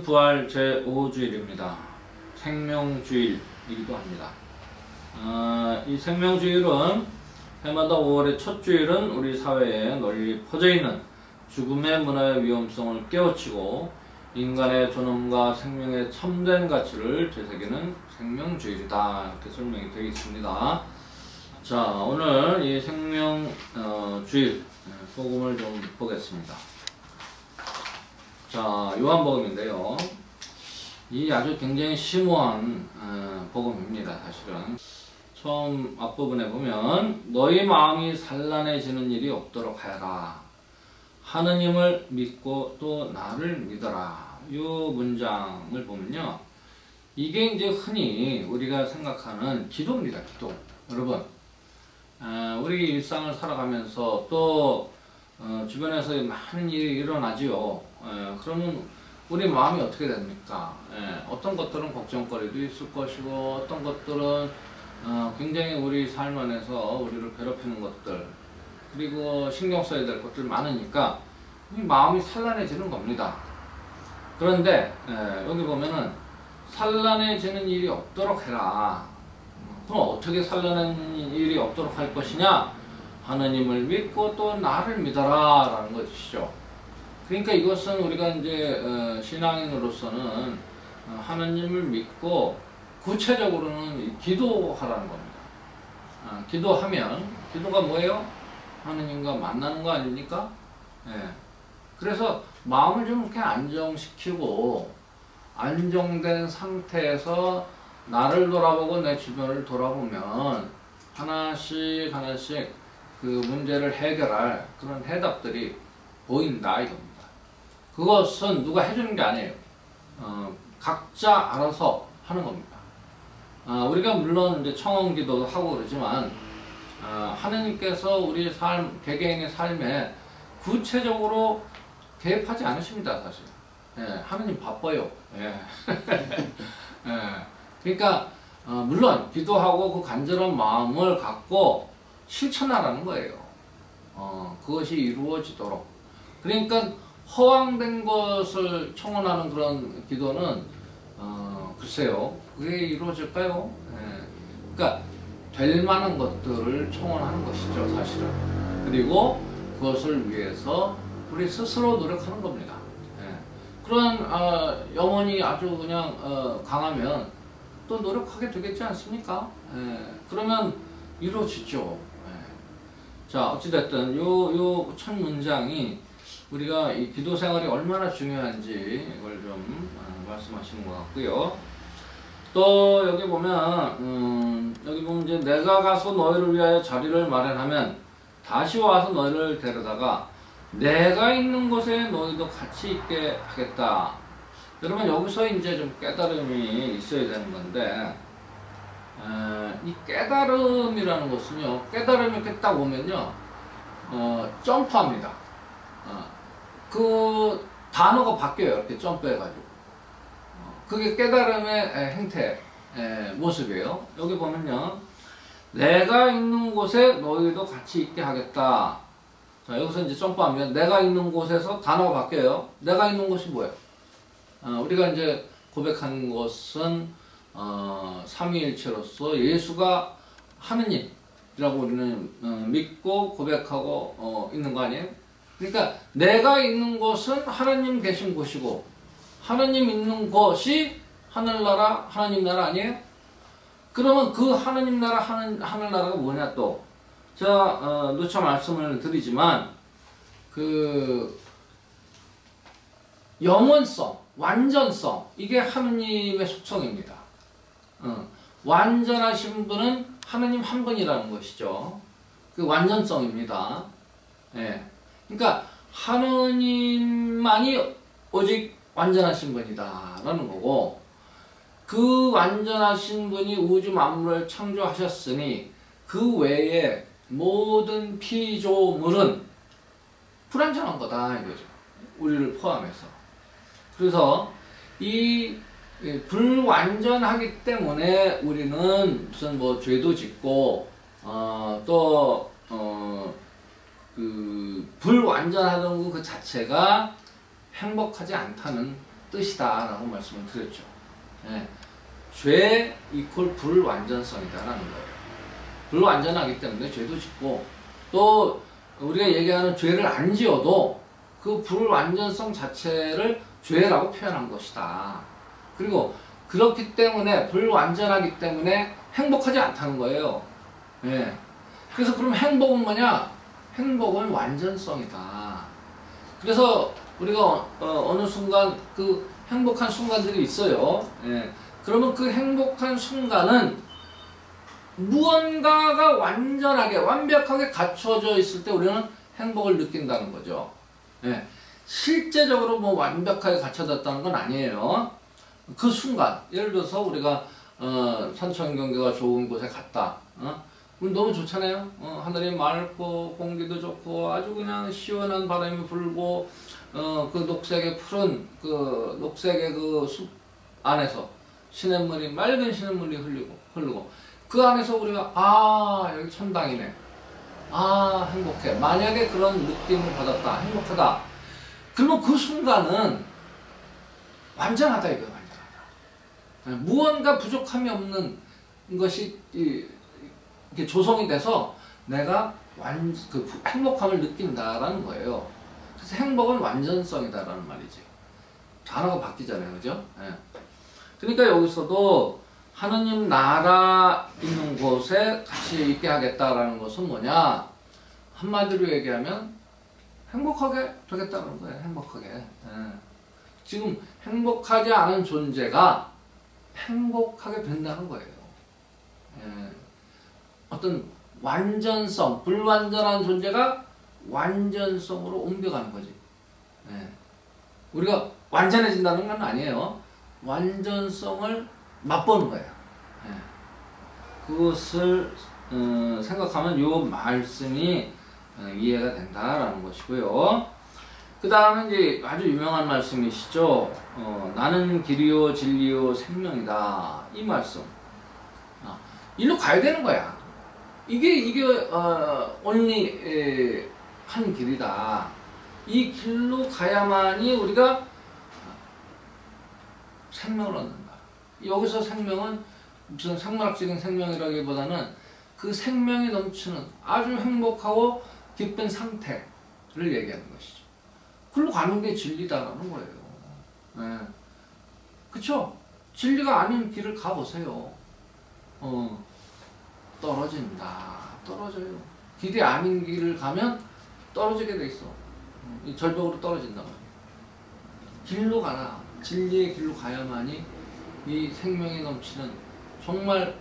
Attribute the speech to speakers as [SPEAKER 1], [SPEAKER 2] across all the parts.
[SPEAKER 1] 부활 제5주일입니다. 생명주일이기도 합니다. 이 생명주일은 해마다 5월의 첫 주일은 우리 사회에 널리 퍼져있는 죽음의 문화의 위험성을 깨우치고 인간의 존엄과 생명의 참된 가치를 되새기는 생명주일이다, 이렇게 설명이 되어 있습니다. 자, 오늘 이 생명주일 복음을 좀 보겠습니다. 자, 요한복음인데요. 이 아주 굉장히 심오한 복음입니다. 사실은 처음 앞부분에 보면 너희 마음이 산란해지는 일이 없도록 하여라. 하느님을 믿고 또 나를 믿어라. 이 문장을 보면요, 이게 이제 흔히 우리가 생각하는 기도입니다. 기도. 여러분, 우리 일상을 살아가면서 또 주변에서 많은 일이 일어나지요. 그러면 우리 마음이 어떻게 됩니까? 어떤 것들은 걱정거리도 있을 것이고, 어떤 것들은 굉장히 우리 삶 안에서 우리를 괴롭히는 것들, 그리고 신경 써야 될 것들 많으니까 이 마음이 산란해지는 겁니다. 그런데 여기 보면은 산란해지는 일이 없도록 해라. 그럼 어떻게 산란한 일이 없도록 할 것이냐? 하느님을 믿고 또 나를 믿어라 라는 것이죠. 그러니까 이것은 우리가 이제 신앙인으로서는 하느님을 믿고 구체적으로는 기도하라는 겁니다. 기도하면, 기도가 뭐예요? 하느님과 만나는 거 아닙니까? 그래서 마음을 좀 이렇게 안정시키고 안정된 상태에서 나를 돌아보고 내 주변을 돌아보면 하나씩 하나씩 그 문제를 해결할 그런 해답들이 보인다 이겁니다. 그것은 누가 해주는 게 아니에요. 각자 알아서 하는 겁니다. 우리가 물론 이제 청원기도도 하고 그러지만 하느님께서 우리 삶, 개개인의 삶에 구체적으로 개입하지 않으십니다. 사실. 하느님 바빠요. 그러니까 물론 기도하고 그 간절한 마음을 갖고 실천하라는 거예요. 그것이 이루어지도록. 그러니까 허황된 것을 청원하는 그런 기도는 글쎄요, 그게 이루어질까요? 그러니까 될 만한 것들을 청원하는 것이죠, 사실은. 그리고 그것을 위해서 우리 스스로 노력하는 겁니다. 그런 영혼이 아주 그냥 강하면 또 노력하게 되겠지 않습니까? 그러면 이루어지죠. 자, 어찌됐든 요 첫 문장이 우리가 이 기도 생활이 얼마나 중요한지 이걸 좀 말씀하시는 것 같고요. 또 여기 보면 이제 내가 가서 너희를 위하여 자리를 마련하면 다시 와서 너희를 데려다가 내가 있는 곳에 너희도 같이 있게 하겠다. 여러분, 여기서 이제 좀 깨달음이 있어야 되는 건데, 이 깨달음이라는 것은요, 깨달음이 이렇게 딱 오면요, 점프합니다. 그 단어가 바뀌어요. 이렇게 점프해가지고. 그게 깨달음의 행태, 모습이에요. 여기 보면요, 내가 있는 곳에 너희도 같이 있게 하겠다. 자, 여기서 이제 점프하면 내가 있는 곳에서 단어가 바뀌어요. 내가 있는 곳이 뭐예요? 우리가 이제 고백하는 것은 삼위일체로서 예수가 하느님이라고 우리는 믿고 고백하고 있는 거 아니에요? 그러니까 내가 있는 곳은 하느님 계신 곳이고, 하느님 있는 곳이 하늘나라, 하느님 나라 아니에요? 그러면 그 하느님 나라, 하늘나라가 뭐냐 또? 제가 누차 말씀을 드리지만 그 영원성, 완전성, 이게 하느님의 속성입니다. 완전하신 분은 하느님 한 분이라는 것이죠. 그 완전성입니다. 그러니까 하느님만이 오직 완전하신 분이다 라는 거고, 그 완전하신 분이 우주 만물을 창조하셨으니 그 외에 모든 피조물은 불완전한 거다 이거죠. 우리를 포함해서. 그래서 이 불완전하기 때문에 우리는 무슨 뭐 죄도 짓고 또 그 불완전하던 그 자체가 행복하지 않다는 뜻이다라고 말씀을 드렸죠. 예. 죄 이퀄 불완전성이다라는 거예요. 불완전하기 때문에 죄도 짓고, 또 우리가 얘기하는 죄를 안 지어도 그 불완전성 자체를 죄라고 표현한 것이다. 그리고 그렇기 때문에, 불완전하기 때문에 행복하지 않다는 거예요. 예. 그래서 그럼 행복은 뭐냐? 행복은 완전성이다. 그래서 우리가 어느 순간 그 행복한 순간들이 있어요. 예. 그러면 그 행복한 순간은 무언가가 완전하게, 완벽하게 갖춰져 있을 때 우리는 행복을 느낀다는 거죠. 예. 실제적으로 뭐 완벽하게 갖춰졌다는 건 아니에요. 그 순간, 예를 들어서 우리가 산천 경계가 좋은 곳에 갔다. 그럼 너무 좋잖아요. 하늘이 맑고 공기도 좋고 아주 그냥 시원한 바람이 불고 그 녹색의 푸른 그 녹색의 그 숲 안에서 시냇물이, 맑은 시냇물이 흐르고 그 안에서 우리가 아, 여기 천당이네, 아, 행복해, 만약에 그런 느낌을 받았다, 행복하다, 그러면 그 순간은 완전하다 이거예요. 완전하다. 무언가 부족함이 없는 것이 이렇게 조성이 돼서 내가 그 행복함을 느낀다라는 거예요. 그래서 행복은 완전성이다라는 말이지. 단어가 바뀌잖아요, 그죠? 예. 그러니까 여기서도 하느님 나라 있는 곳에 같이 있게 하겠다라는 것은 뭐냐? 한마디로 얘기하면 행복하게 되겠다는 거예요. 행복하게. 예. 지금 행복하지 않은 존재가 행복하게 된다는 거예요. 예. 어떤 완전성, 불완전한 존재가 완전성으로 옮겨가는 거지. 예. 우리가 완전해진다는 건 아니에요. 완전성을 맛보는 거예요. 예. 그것을 생각하면 이 말씀이 이해가 된다라는 것이고요. 그 다음에 이제 아주 유명한 말씀이시죠. 나는 길이요 진리요 생명이다. 이 말씀. 일로 가야 되는 거야. 이게 only 한 길이다. 이 길로 가야만이 우리가 생명을 얻는다. 여기서 생명은 무슨 생물학적인 생명이라기보다는 그 생명이 넘치는 아주 행복하고 기쁜 상태를 얘기하는 것이죠. 글로 가는 게 진리다라는 거예요. 네. 그쵸? 진리가 아닌 길을 가보세요. 떨어진다. 떨어져요. 길이 아닌 길을 가면 떨어지게 돼 있어. 절벽으로 떨어진단 말이에요. 길로 가라. 진리의 길로 가야만이 이 생명이 넘치는 정말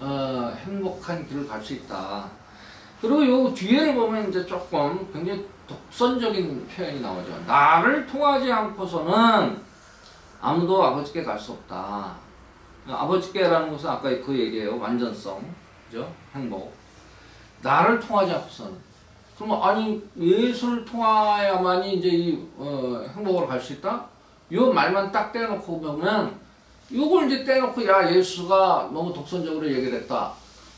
[SPEAKER 1] 행복한 길을 갈 수 있다. 그리고 요 뒤에를 보면 이제 조금 굉장히 독선적인 표현이 나오죠. 나를 통하지 않고서는 아무도 아버지께 갈 수 없다. 아버지께라는 것은 아까 그 얘기예요. 완전성, 그죠? 행복. 나를 통하지 않고서는. 그러면 아니 예수를 통하야만이 이제 이 행복으로 갈 수 있다? 요 말만 딱 떼놓고 보면 요걸 이제 떼놓고 야 예수가 너무 독선적으로 얘기를 했다.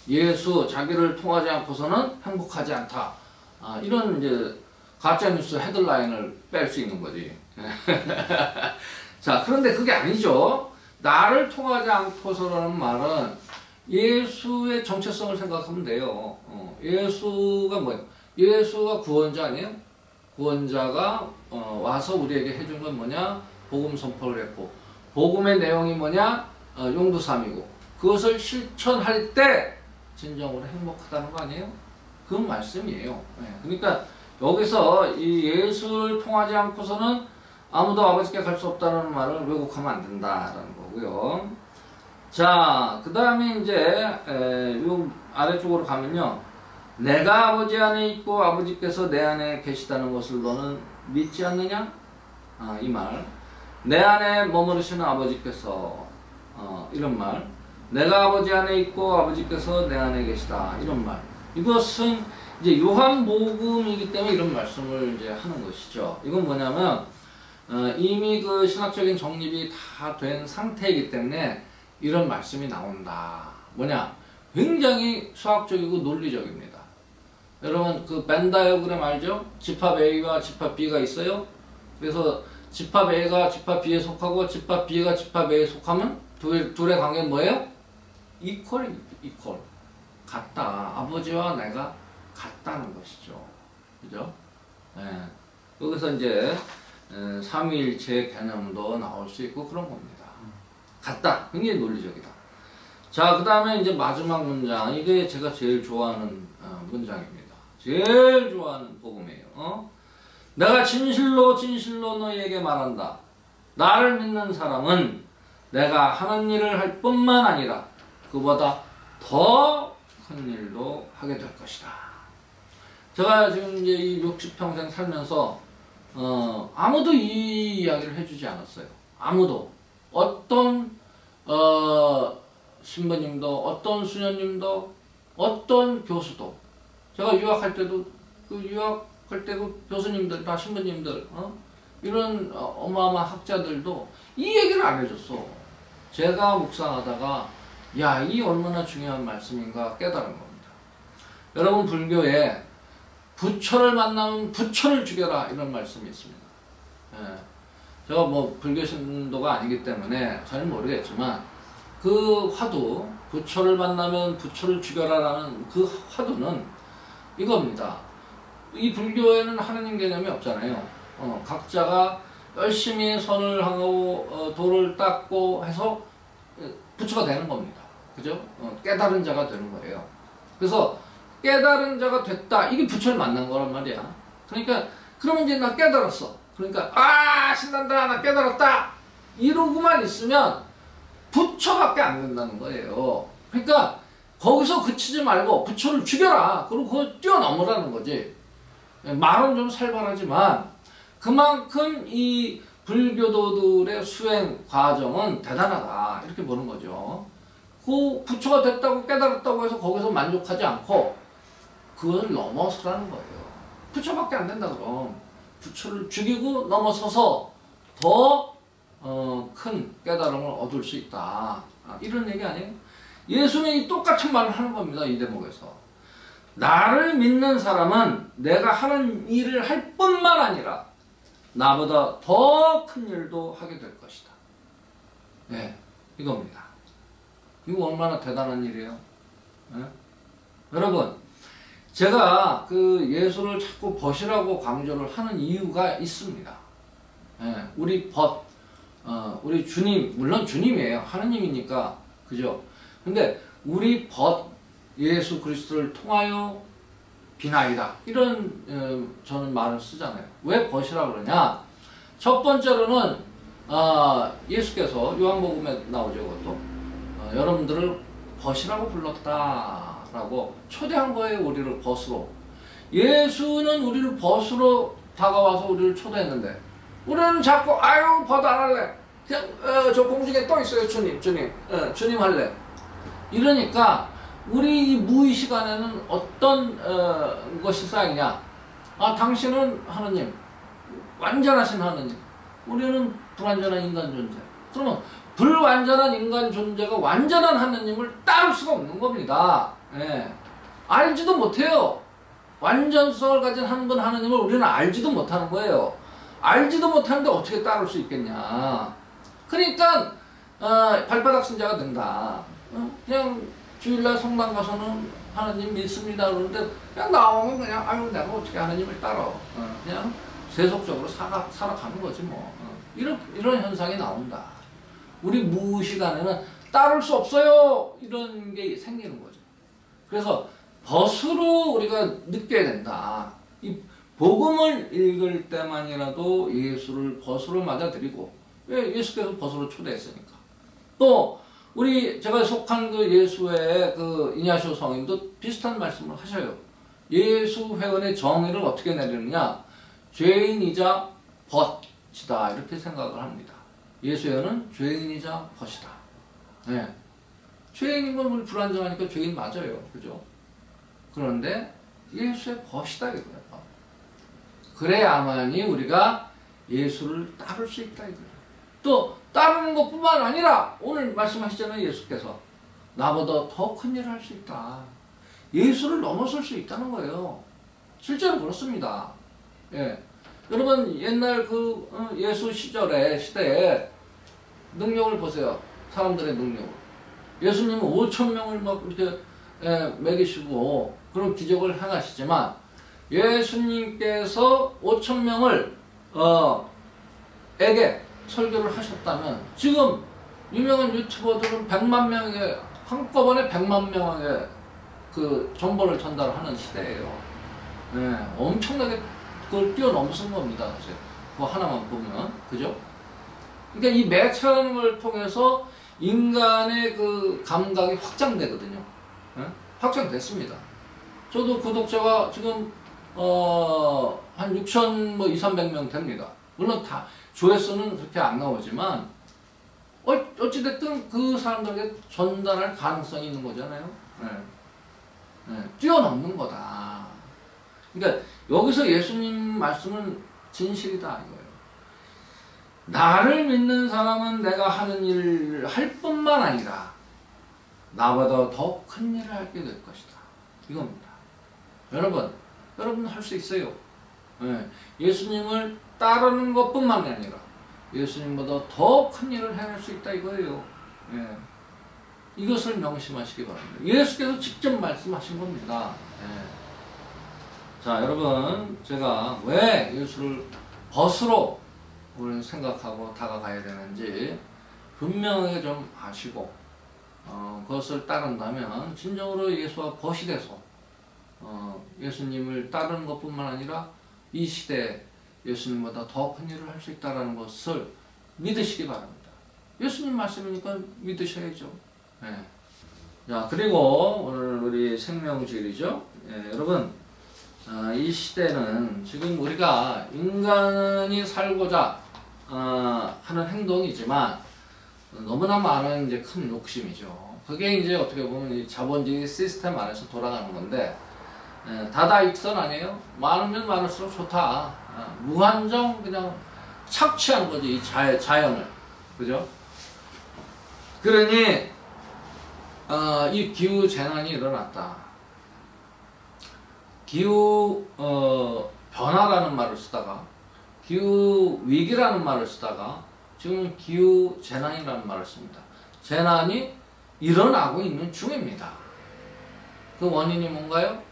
[SPEAKER 1] 예수 자기를 통하지 않고서는 행복하지 않다. 이런 이제 가짜뉴스 헤드라인을 뺄 수 있는 거지. 자, 그런데 그게 아니죠. 나를 통하지 않고서라는 말은 예수의 정체성을 생각하면 돼요. 예수가 뭐예요? 예수가 구원자 아니에요? 구원자가 와서 우리에게 해준 건 뭐냐? 복음 선포를 했고, 복음의 내용이 뭐냐? 용두삼이고, 그것을 실천할 때 진정으로 행복하다는 거 아니에요? 그 말씀이에요. 그러니까 여기서 이 예수를 통하지 않고서는 아무도 아버지께 갈 수 없다는 말을 왜곡하면 안 된다라는 거고요. 자, 그 다음에 이제 요 아래쪽으로 가면요. 내가 아버지 안에 있고 아버지께서 내 안에 계시다는 것을 너는 믿지 않느냐? 이 말. 내 안에 머무르시는 아버지께서 이런 말. 내가 아버지 안에 있고 아버지께서 내 안에 계시다. 이런 말. 이것은 이제 요한복음이기 때문에 이런 말씀을 이제 하는 것이죠. 이건 뭐냐면 이미 그 신학적인 정립이 다 된 상태이기 때문에 이런 말씀이 나온다. 뭐냐? 굉장히 수학적이고 논리적입니다. 여러분 그 벤 다이어그램 알죠? 집합 A와 집합 B가 있어요. 그래서 집합 A가 집합 B에 속하고 집합 B가 집합 A에 속하면 둘의 관계는 뭐예요? 이퀄. 같다. 아버지와 내가 같다는 것이죠. 그죠? 예. 여기서 이제 삼위일체 개념도 나올 수 있고 그런 겁니다. 같다. 굉장히 논리적이다. 자, 그 다음에 이제 마지막 문장. 이게 제가 제일 좋아하는 문장입니다. 제일 좋아하는 복음이에요. 내가 진실로 너희에게 말한다. 나를 믿는 사람은 내가 하는 일을 할 뿐만 아니라 그보다 더 큰 일도 하게 될 것이다. 제가 지금 이제 이 60평생 살면서 아무도 이 이야기를 해주지 않았어요. 아무도. 어떤 신부님도, 어떤 수녀님도, 어떤 교수도. 제가 유학할 때도 교수님들, 다 신부님들, 이런 어마어마한 학자들도 이 얘기를 안 해줬어. 제가 묵상하다가 야, 이 얼마나 중요한 말씀인가 깨달은 겁니다. 여러분, 불교에 부처를 만나면 부처를 죽여라 이런 말씀이 있습니다. 예. 제가 뭐 불교 신도가 아니기 때문에 잘 모르겠지만 그 화두, 부처를 만나면 부처를 죽여라라는 그 화두는 이겁니다. 이 불교에는 하느님 개념이 없잖아요. 각자가 열심히 선을 하고 도를 닦고 해서 부처가 되는 겁니다. 그죠? 깨달은 자가 되는 거예요. 그래서 깨달은 자가 됐다. 이게 부처를 만난 거란 말이야. 그러니까 그러면 이제 나 깨달았어. 그러니까 신난다. 나 깨달았다. 이러고만 있으면 부처밖에 안 된다는 거예요. 그러니까 거기서 그치지 말고 부처를 죽여라. 그리고 그걸 뛰어넘으라는 거지. 말은 좀 살벌하지만 그만큼 이 불교도들의 수행 과정은 대단하다. 이렇게 보는 거죠. 그 부처가 됐다고 깨달았다고 해서 거기서 만족하지 않고 그걸 넘어서라는 거예요. 부처밖에 안 된다 그럼. 부처를 죽이고 넘어서서 더 큰 깨달음을 얻을 수 있다. 이런 얘기 아니에요? 예수님이 똑같은 말을 하는 겁니다. 이 대목에서. 나를 믿는 사람은 내가 하는 일을 할 뿐만 아니라 나보다 더 큰 일도 하게 될 것이다. 네, 이겁니다. 이거 얼마나 대단한 일이에요? 네? 여러분, 제가 그 예수를 자꾸 벗이라고 강조를 하는 이유가 있습니다. 네, 우리 주님, 물론 주님이에요. 하느님이니까, 그죠? 근데 우리 예수 그리스도를 통하여 비나이다. 이런 저는 말을 쓰잖아요. 왜 벗이라 그러냐? 첫 번째로는 예수께서 요한복음에 나오죠. 그것도 여러분들을 벗이라고 불렀다라고 초대한 거예요. 우리를 벗으로. 예수는 우리를 벗으로 다가와서 우리를 초대했는데 우리는 자꾸 아유 벗 안 할래. 그냥 저 공중에 떠 있어요. 주님 할래. 이러니까 우리 이 무의식 안에는 어떤 것이 쌓이냐. 당신은 하느님, 완전하신 하느님. 우리는 불완전한 인간 존재. 그러면 불완전한 인간 존재가 완전한 하느님을 따를 수가 없는 겁니다. 예. 알지도 못해요. 완전성을 가진 한 분 하느님을 우리는 알지도 못하는 거예요. 알지도 못하는데 어떻게 따를 수 있겠냐. 그러니까 발바닥 신자가 된다. 그냥 주일날 성당 가서는 하나님 믿습니다 그러는데 그냥 나오면 그냥 아유 내가 어떻게 하나님을 따라. 그냥 세속적으로 살아가는 거지 뭐. 이런 현상이 나온다. 우리 무의식 안에는 따를 수 없어요. 이런 게 생기는 거죠. 그래서 벗으로 우리가 느껴야 된다. 이 복음을 읽을 때만이라도 예수를 벗으로 맞아들이고, 왜 예수께서 벗으로 초대했으니까. 또 제가 속한 그 예수의 그 이냐시오 성인도 비슷한 말씀을 하셔요. 예수 회원의 정의를 어떻게 내리느냐? 죄인이자 벗이다. 이렇게 생각을 합니다. 예수 회원은 죄인이자 벗이다. 네. 죄인인 건 우리 불완전하니까 죄인 맞아요. 그죠? 그런데 예수의 벗이다 이거예요. 그래야만이 우리가 예수를 따를 수 있다 이거예요. 또 따르는 것뿐만 아니라 오늘 말씀하시잖아요. 예수께서 나보다 더 큰 일을 할 수 있다. 예수를 넘어설 수 있다는 거예요. 실제로 그렇습니다. 예. 여러분 옛날 예수 시대에 능력을 보세요. 사람들의 능력을. 예수님은 5천 명을 막 이렇게 먹이시고 그런 기적을 행하시지만 예수님께서 5천 명을 에게 설교를 하셨다면 지금 유명한 유튜버들은 100만 명에게 한꺼번에 100만 명에게 그 정보를 전달하는 시대예요. 엄청나게 그걸 뛰어넘은 겁니다. 사실 그거 하나만 보면 그죠? 그러니까 이 매체라는 걸 통해서 인간의 그 감각이 확장되거든요. 확장됐습니다. 저도 구독자가 지금 한 6천 뭐 2, 300명 됩니다. 물론 다 조회수는 그렇게 안 나오지만 어찌됐든 그 사람들에게 전달할 가능성이 있는 거잖아요. 뛰어넘는 거다. 그러니까 여기서 예수님 말씀은 진실이다 이거예요. 나를 믿는 사람은 내가 하는 일을 할 뿐만 아니라 나보다 더 큰 일을 하게 될 것이다. 이겁니다. 여러분 할 수 있어요. 예수님을 따르는 것뿐만 아니라 예수님보다 더 큰 일을 해낼 수 있다 이거예요. 이것을 명심하시기 바랍니다. 예수께서 직접 말씀하신 겁니다. 자, 여러분 제가 왜 예수를 벗으로 우리는 생각하고 다가가야 되는지 분명하게 좀 아시고 그것을 따른다면 진정으로 예수와 벗이 돼서 예수님을 따르는 것뿐만 아니라 이 시대에 예수님보다 더 큰 일을 할 수 있다는 것을 믿으시기 바랍니다. 예수님 말씀이니까 믿으셔야죠. 자, 그리고 오늘 우리 생명주일이죠. 여러분 이 시대는 지금 우리가 인간이 살고자 하는 행동이지만 너무나 많은 이제 큰 욕심이죠. 그게 이제 어떻게 보면 이 자본주의 시스템 안에서 돌아가는 건데 다다익선 아니에요? 많으면 많을수록 좋다. 무한정 그냥 착취하는 거지 이 자연을. 그죠? 그러니 이 기후 재난이 일어났다. 기후 변화라는 말을 쓰다가 기후 위기라는 말을 쓰다가 지금 기후 재난이라는 말을 씁니다. 재난이 일어나고 있는 중입니다. 그 원인이 뭔가요?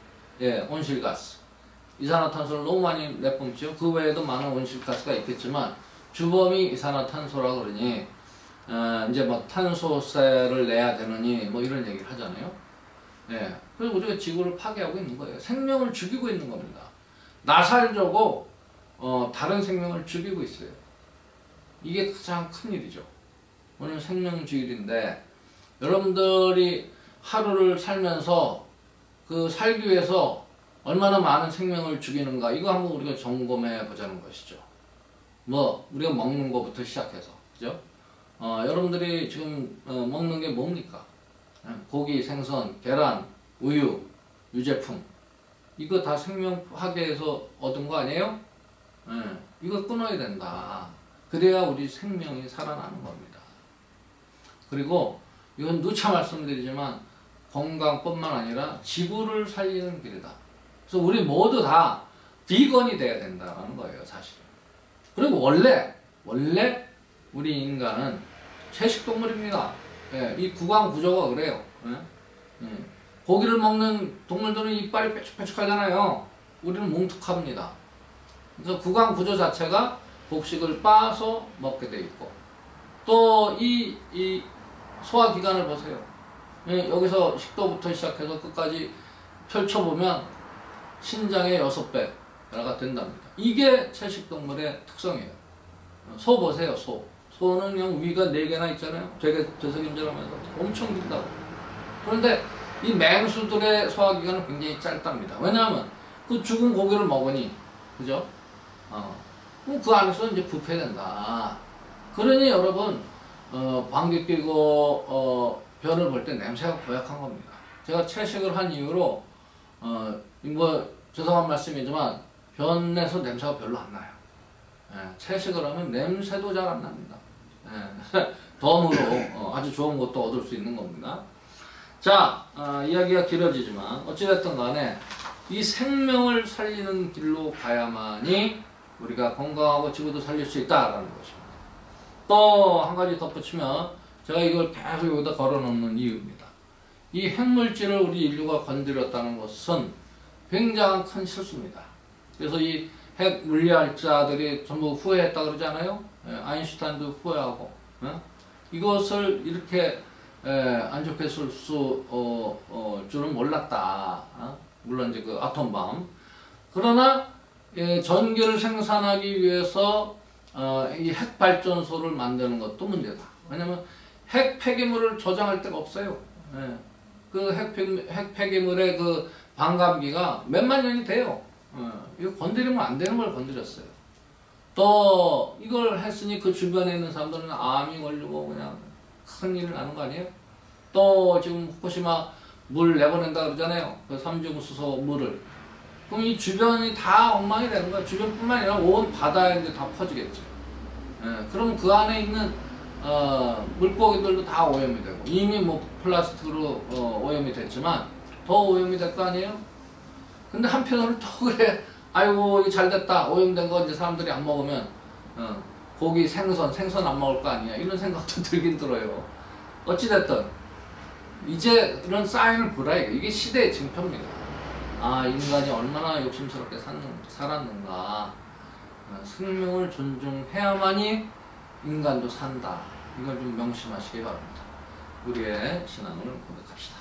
[SPEAKER 1] 온실가스. 이산화탄소를 너무 많이 내뿜죠. 그 외에도 많은 온실가스가 있겠지만 주범이 이산화탄소라 그러니 이제 뭐 탄소세를 내야 되느니 뭐 이런 얘기를 하잖아요. 그래서 우리가 지구를 파괴하고 있는 거예요. 생명을 죽이고 있는 겁니다. 나살적으로 다른 생명을 죽이고 있어요. 이게 가장 큰 일이죠. 오늘 생명주일인데 여러분들이 하루를 살면서 그 살기 위해서 얼마나 많은 생명을 죽이는가 이거 한번 우리가 점검해 보자는 것이죠. 뭐 우리가 먹는 것부터 시작해서 그죠? 여러분들이 지금 먹는 게 뭡니까? 고기, 생선, 계란, 우유, 유제품 이거 다 생명 파괴해서 얻은 거 아니에요? 이거 끊어야 된다. 그래야 우리 생명이 살아나는 겁니다. 그리고 이건 누차 말씀드리지만 건강뿐만 아니라 지구를 살리는 길이다. 그래서 우리 모두 다 비건이 돼야 된다는 거예요, 사실. 그리고 원래 우리 인간은 채식동물입니다. 이 구강 구조가 그래요. 고기를 먹는 동물들은 이빨이 뾰족뾰족하잖아요. 우리는 뭉툭합니다. 그래서 구강 구조 자체가 곡식을 빻아서 먹게 돼 있고 또 이 소화기관을 보세요. 여기서 식도부터 시작해서 끝까지 펼쳐보면 신장의 6배가 된답니다. 이게 채식동물의 특성이에요. 소 보세요, 소. 소는 그냥 위가 4개나 있잖아요. 되게 되새김질하면서 엄청 긴다고. 그런데 이 맹수들의 소화기관은 굉장히 짧답니다. 왜냐하면 그 죽은 고기를 먹으니, 그죠? 그럼 그 안에서 이제 부패된다. 그러니 여러분, 방귀 뀌고, 변을 볼 때 냄새가 고약한 겁니다. 제가 채식을 한 이후로, 뭐, 죄송한 말씀이지만, 변에서 냄새가 별로 안 나요. 채식을 하면 냄새도 잘 안 납니다. 덤으로 아주 좋은 것도 얻을 수 있는 겁니다. 자, 이야기가 길어지지만, 어찌됐든 간에, 이 생명을 살리는 길로 가야만이 우리가 건강하고 지구도 살릴 수 있다라는 것입니다. 또 한 가지 덧붙이면 제가 이걸 계속 여기다 걸어놓는 이유입니다. 이 핵물질을 우리 인류가 건드렸다는 것은 굉장히 큰 실수입니다. 그래서 이 핵 물리학자들이 전부 후회했다 그러지 않아요? 아인슈타인도 후회하고. 이것을 이렇게 안 좋게 쓸 줄은 몰랐다. 물론 이제 그 아톰밤. 그러나 전기를 생산하기 위해서 이 핵발전소를 만드는 것도 문제다. 왜냐면 핵 폐기물을 저장할 데가 없어요. 그 핵 폐기물의 그 반감기가 몇만 년이 돼요. 이거 건드리면 안 되는 걸 건드렸어요. 또 이걸 했으니 그 주변에 있는 사람들은 암이 걸리고 그냥 큰일 나는 거 아니에요? 또 지금 후쿠시마 물 내보낸다 그러잖아요. 그 삼중수소 물을. 그럼 이 주변이 다 엉망이 되는 거야. 주변뿐만 아니라 온 바다에 이제 다 퍼지겠죠. 그럼 그 안에 있는 물고기들도 다 오염이 되고, 이미 뭐 플라스틱으로 오염이 됐지만 더 오염이 될 거 아니에요? 근데 한편으로는 또 그래, 아이고 이거 잘 됐다, 오염된 거 이제 사람들이 안 먹으면 고기, 생선 안 먹을 거 아니야, 이런 생각도 들긴 들어요. 어찌됐든 이제 이런 사인을 보라, 이게 시대의 징표입니다. 아, 인간이 얼마나 욕심스럽게 살았는가. 생명을 존중해야만이 인간도 산다. 이걸 좀 명심하시기 바랍니다. 우리의 신앙을 고백합시다.